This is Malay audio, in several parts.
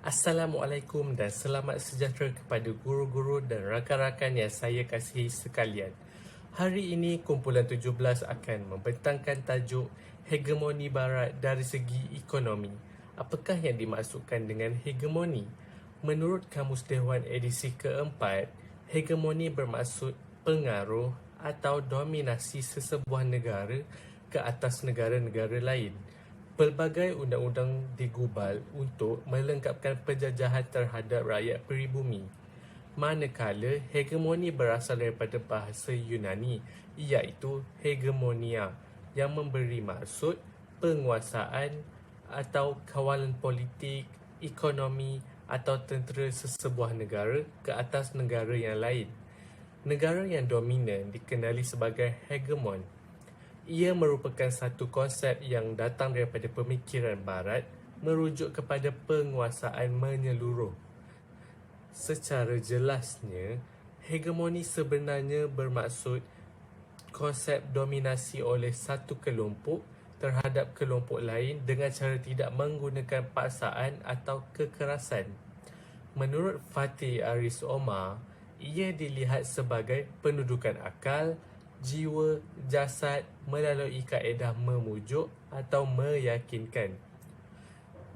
Assalamualaikum dan selamat sejahtera kepada guru-guru dan rakan-rakan yang saya kasihi sekalian. Hari ini kumpulan 17 akan membentangkan tajuk Hegemoni Barat dari segi ekonomi. Apakah yang dimaksudkan dengan hegemoni? Menurut Kamus Dewan edisi keempat, hegemoni bermaksud pengaruh atau dominasi sesebuah negara ke atas negara-negara lain. Pelbagai undang-undang digubal untuk melengkapkan penjajahan terhadap rakyat peribumi. Manakala hegemoni berasal daripada bahasa Yunani, iaitu hegemonia, yang memberi maksud penguasaan atau kawalan politik, ekonomi atau tentera sesebuah negara ke atas negara yang lain. Negara yang dominan dikenali sebagai hegemon. Ia merupakan satu konsep yang datang daripada pemikiran barat merujuk kepada penguasaan menyeluruh. Secara jelasnya, hegemoni sebenarnya bermaksud konsep dominasi oleh satu kelompok terhadap kelompok lain dengan cara tidak menggunakan paksaan atau kekerasan. Menurut Fatih Aris Omar, ia dilihat sebagai pendudukan akal, jiwa, jasad melalui kaedah memujuk atau meyakinkan.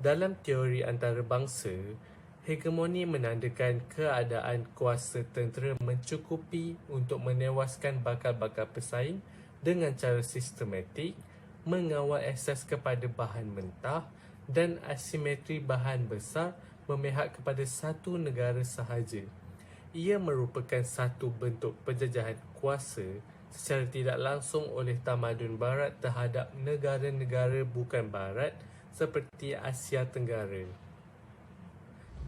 Dalam teori antarabangsa, hegemoni menandakan keadaan kuasa tentera mencukupi untuk menewaskan bakal-bakal pesaing dengan cara sistematik, mengawal akses kepada bahan mentah dan asimetri bahan besar memihak kepada satu negara sahaja. Ia merupakan satu bentuk penjajahan kuasa secara tidak langsung oleh tamadun barat terhadap negara-negara bukan barat seperti Asia Tenggara.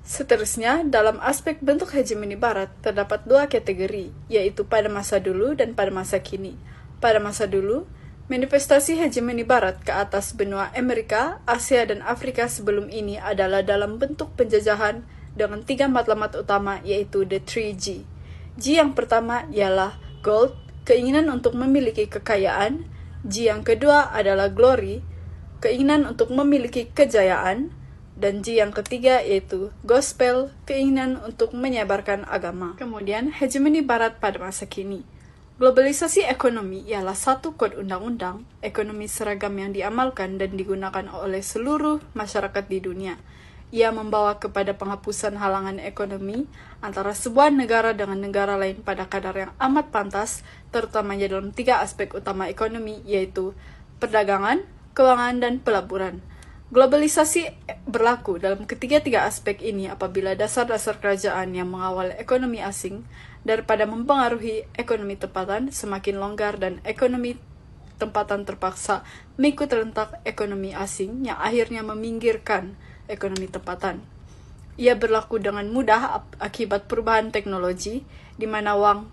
Seterusnya, dalam aspek bentuk hegemoni barat, terdapat dua kategori, yaitu pada masa dulu dan pada masa kini. Pada masa dulu, manifestasi hegemoni barat ke atas benua Amerika, Asia, dan Afrika sebelum ini adalah dalam bentuk penjajahan dengan 3 matlamat utama, yaitu the 3G. G yang pertama ialah gold, keinginan untuk memiliki kekayaan. G yang kedua adalah glory, keinginan untuk memiliki kejayaan. Dan G yang ketiga yaitu gospel, keinginan untuk menyebarkan agama. Kemudian, hegemoni barat pada masa kini. Globalisasi ekonomi ialah satu kod undang-undang ekonomi seragam yang diamalkan dan digunakan oleh seluruh masyarakat di dunia. Ia membawa kepada penghapusan halangan ekonomi antara sebuah negara dengan negara lain pada kadar yang amat pantas, terutamanya dalam 3 aspek utama ekonomi, yaitu perdagangan, keuangan, dan pelaburan. Globalisasi berlaku dalam ketiga-tiga aspek ini apabila dasar-dasar kerajaan yang mengawal ekonomi asing daripada mempengaruhi ekonomi tempatan semakin longgar dan ekonomi tempatan terpaksa mengikut rentak ekonomi asing yang akhirnya meminggirkan ekonomi tempatan. Ia berlaku dengan mudah akibat perubahan teknologi di mana wang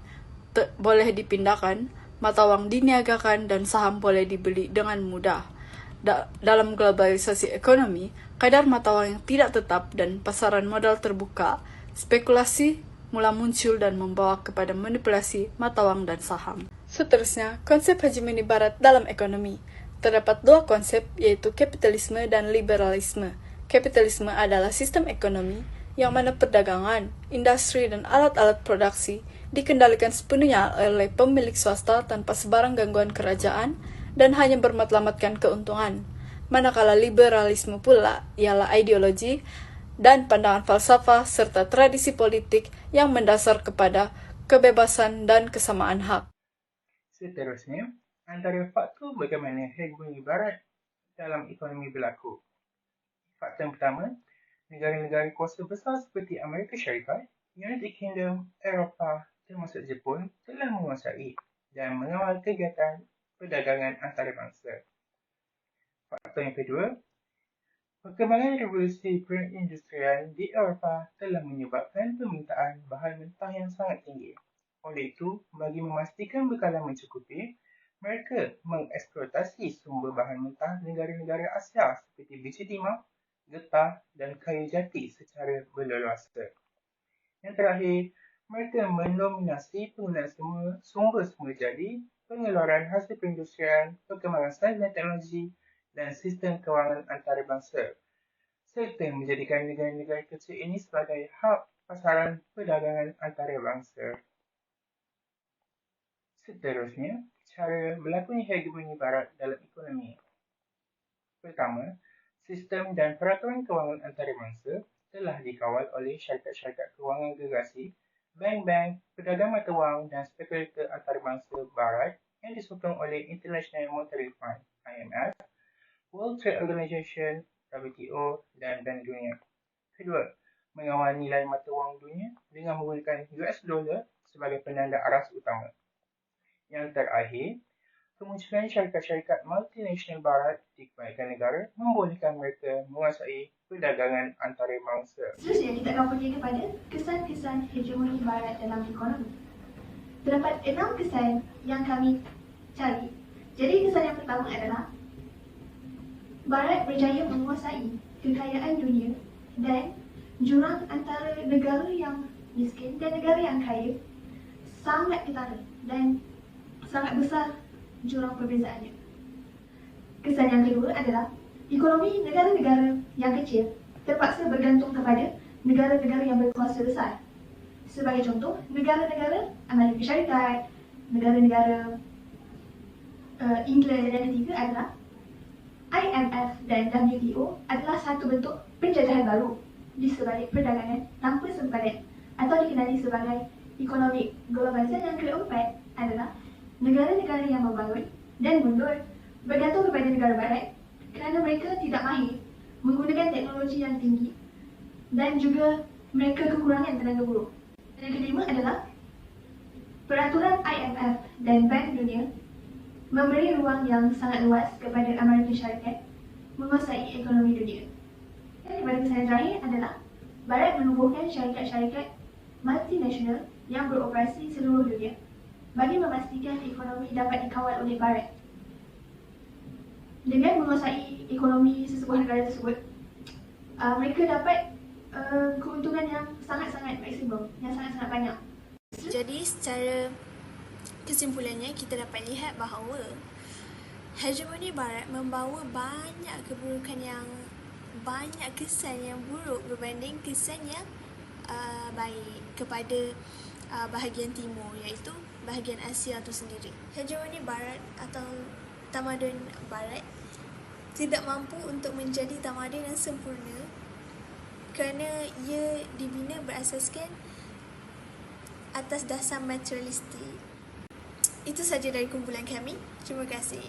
boleh dipindahkan, mata wang diniagakan, dan saham boleh dibeli dengan mudah. Dalam globalisasi ekonomi, kadar mata wang yang tidak tetap dan pasaran modal terbuka, spekulasi mula muncul dan membawa kepada manipulasi mata wang dan saham. Seterusnya, konsep hegemoni barat dalam ekonomi. Terdapat 2 konsep, yaitu kapitalisme dan liberalisme. Kapitalisme adalah sistem ekonomi yang mana perdagangan, industri, dan alat-alat produksi dikendalikan sepenuhnya oleh pemilik swasta tanpa sebarang gangguan kerajaan dan hanya bermatlamatkan keuntungan. Manakala liberalisme pula ialah ideologi dan pandangan falsafah serta tradisi politik yang mendasar kepada kebebasan dan kesamaan hak. Seterusnya, antara faktor bagaimana hegemoni barat dalam ekonomi berlaku. Faktor yang pertama, negara-negara kuasa besar seperti Amerika Syarikat, United Kingdom, Eropah, termasuk Jepun telah menguasai dan mengawal kegiatan perdagangan antarabangsa. Faktor yang kedua, perkembangan revolusi perindustrian di Eropah telah menyebabkan permintaan bahan mentah yang sangat tinggi. Oleh itu, bagi memastikan bekalan mencukupi, mereka mengeksploitasi sumber bahan mentah negara-negara Asia seperti biji timah, getah, dan kayu jati secara berleluasa. Yang terakhir, mereka mendominasi penggunaan sumber semula jadi, pengeluaran hasil perindustrian, perkembangan sains dan teknologi, dan sistem kewangan antarabangsa. serta menjadikan negara-negara kecil ini sebagai hub pasaran perdagangan antarabangsa. Seterusnya, cara berlakunya hegemoni Barat dalam ekonomi. Pertama, sistem dan peraturan kewangan antarabangsa telah dikawal oleh syarikat-syarikat kewangan gergasi, bank-bank, pedagang mata wang dan spekulator antarabangsa Barat yang disokong oleh International Monetary Fund (IMF), World Trade Organization (WTO) dan Bank Dunia. Kedua, mengawal nilai mata wang dunia dengan menggunakan US dollar sebagai penanda aras utama. Yang terakhir, kemunculan syarikat-syarikat multinasional Barat di kebanyakan negara membolehkan mereka menguasai perdagangan antarabangsa. Seterusnya, kita akan pergi kepada kesan-kesan hegemoni Barat dalam ekonomi. Terdapat 6 kesan yang kami cari. Jadi kesan yang pertama adalah Barat berjaya menguasai kekayaan dunia dan jurang antara negara yang miskin dan negara yang kaya sangat ketara dan sangat besar jurang perbezaannya. Kesan yang kedua adalah ekonomi negara-negara yang kecil terpaksa bergantung kepada negara-negara yang berkuasa besar. Sebagai contoh, negara-negara Amerika Syarikat, negara-negara England, dan ketiga adalah IMF dan WTO adalah satu bentuk penjajahan baru di sebalik perdagangan tanpa sempadan atau dikenali sebagai ekonomi globalisasi. Yang keempat adalah negara-negara yang membangun dan mundur bergantung kepada negara barat kerana mereka tidak mahir menggunakan teknologi yang tinggi dan juga mereka kekurangan tenaga buruh. Dan yang kelima adalah peraturan IMF dan Bank Dunia memberi ruang yang sangat luas kepada Amerika Syarikat menguasai ekonomi dunia. Dan kepada kesan terakhir adalah Barat menubuhkan syarikat-syarikat multinasional yang beroperasi seluruh dunia bagi memastikan ekonomi dapat dikawal oleh Barat. Dengan menguasai ekonomi sesebuah negara tersebut, mereka dapat keuntungan yang sangat-sangat maksimum, yang sangat-sangat banyak. Jadi secara kesimpulannya kita dapat lihat bahawa hegemoni Barat membawa banyak keburukan yang banyak kesan yang buruk berbanding kesan yang baik kepada bahagian timur, iaitu bahagian Asia itu sendiri. Hegemoni Barat atau tamadun Barat tidak mampu untuk menjadi tamadun yang sempurna kerana ia dibina berasaskan atas dasar materialistik. Itu saja dari kumpulan kami. Terima kasih.